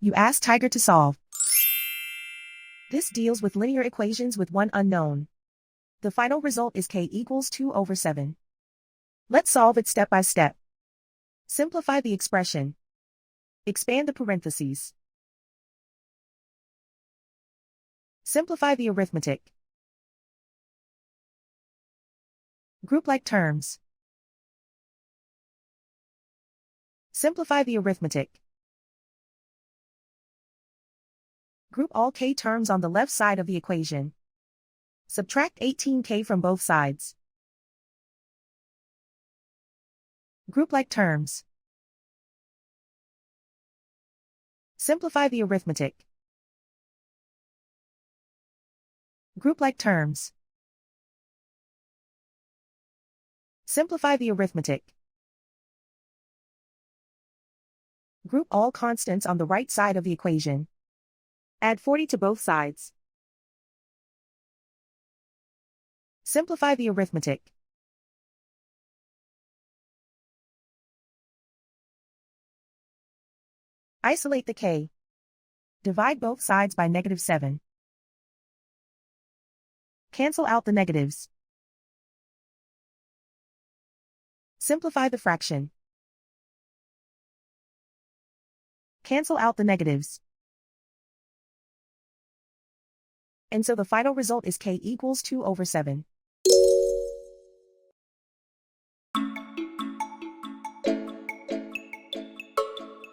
You ask Tiger to solve. This deals with linear equations with one unknown. The final result is k equals 2/7. Let's solve it step by step. Simplify the expression. Expand the parentheses. Simplify the arithmetic. Group like terms. Simplify the arithmetic. Group all k terms on the left side of the equation. Subtract 18k from both sides. Group like terms. Simplify the arithmetic. Group like terms. Simplify the arithmetic. Group all constants on the right side of the equation. Add 40 to both sides. Simplify the arithmetic. Isolate the k. Divide both sides by -7. Cancel out the negatives. Simplify the fraction. Cancel out the negatives. And so the final result is k equals 2/7.